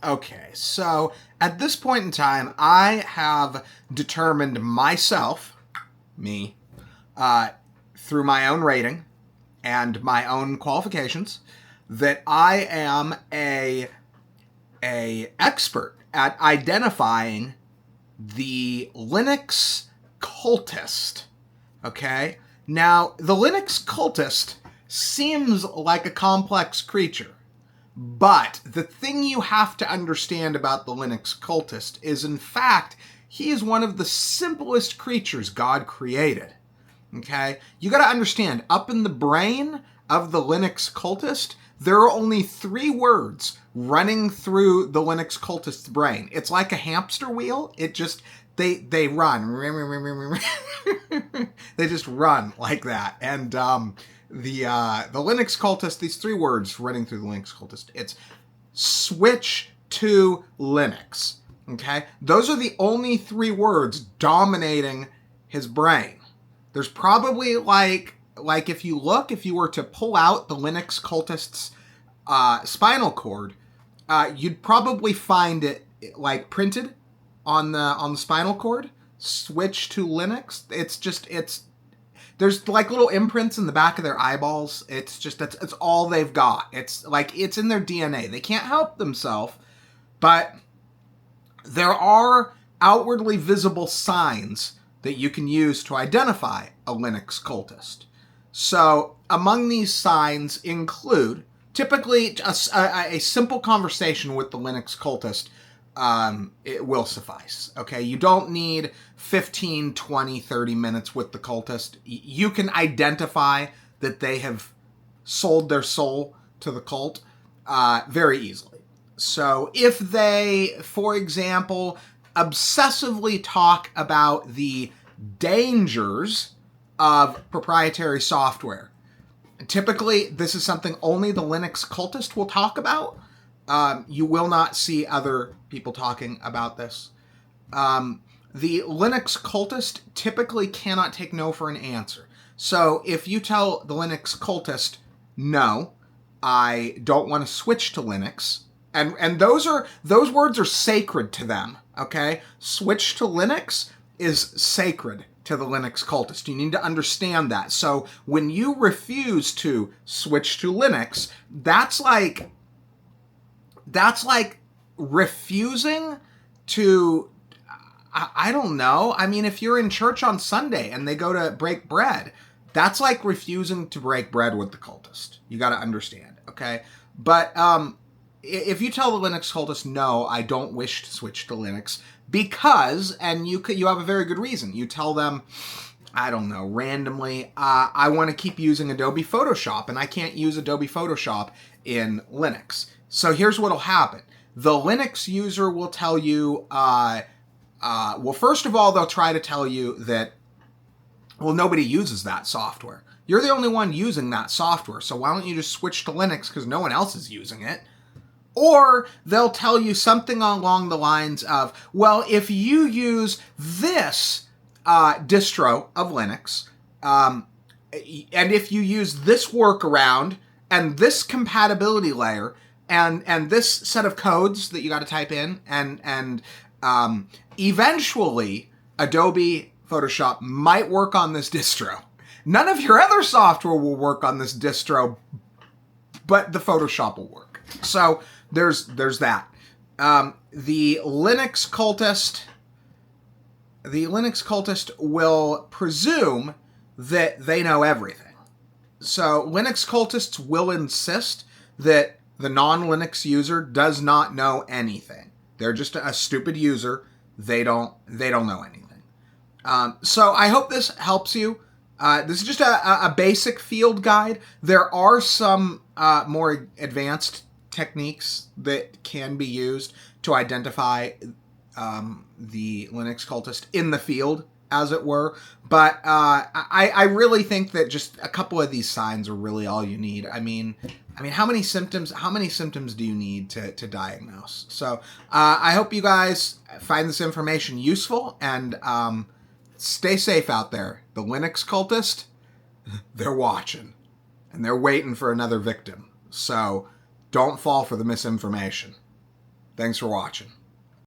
Okay, so at this point in time, I have determined myself, me, through my own rating and my own qualifications, that I am a expert at identifying the Linux cultist. Okay? Now, the Linux cultist seems like a complex creature. But the thing you have to understand about the Linux cultist is, in fact, he is one of the simplest creatures God created. Okay? You got to understand, up in the brain of the Linux cultist, there are only 3 words running through the Linux cultist's brain. It's like a hamster wheel. It just, they run. They just run like that. And, the Linux cultist, these 3 words running through the Linux cultist, it's switch to Linux. Okay? Those are the only 3 words dominating his brain. There's probably like if you were to pull out the Linux cultist's spinal cord, you'd probably find it like printed on the spinal cord. Switch to Linux. There's like little imprints in the back of their eyeballs. It's all they've got. It's like it's in their DNA. They can't help themselves, but there are outwardly visible signs that you can use to identify a Linux cultist. So among these signs include typically a simple conversation with the Linux cultist. It will suffice. Okay, you don't need 15, 20, 30 minutes with the cultist. You can identify that they have sold their soul to the cult very easily. So if they, for example, obsessively talk about the dangers of proprietary software, typically this is something only the Linux cultist will talk about. You will not see other people talking about this. The Linux cultist typically cannot take no for an answer. So if you tell the Linux cultist, no, I don't want to switch to Linux, and those words are sacred to them, okay? Switch to Linux is sacred to the Linux cultist. You need to understand that. So when you refuse to switch to Linux, that's like refusing to, I don't know. I mean, if you're in church on Sunday and they go to break bread, that's like refusing to break bread with the cultist. You got to understand, okay? But if you tell the Linux cultist, no, I don't wish to switch to Linux because, and you have a very good reason. You tell them, I don't know, randomly, I want to keep using Adobe Photoshop and I can't use Adobe Photoshop in Linux. So here's what'll happen. The Linux user will tell you, well, first of all, they'll try to tell you that, well, nobody uses that software. You're the only one using that software, so why don't you just switch to Linux because no one else is using it? Or they'll tell you something along the lines of, well, if you use this distro of Linux, and if you use this workaround and this compatibility layer, and this set of codes that you got to type in, and eventually Adobe Photoshop might work on this distro. None of your other software will work on this distro, but the Photoshop will work. So there's that. The Linux cultist will presume that they know everything. So Linux cultists will insist that the non-Linux user does not know anything. They're just a stupid user. They don't know anything. So I hope this helps you. This is just a basic field guide. There are some more advanced techniques that can be used to identify the Linux cultist in the field, as it were. But I really think that just a couple of these signs are really all you need. I mean, how many symptoms do you need to diagnose? So I hope you guys find this information useful, and stay safe out there. The Linux cultist, they're watching, and they're waiting for another victim. So don't fall for the misinformation. Thanks for watching.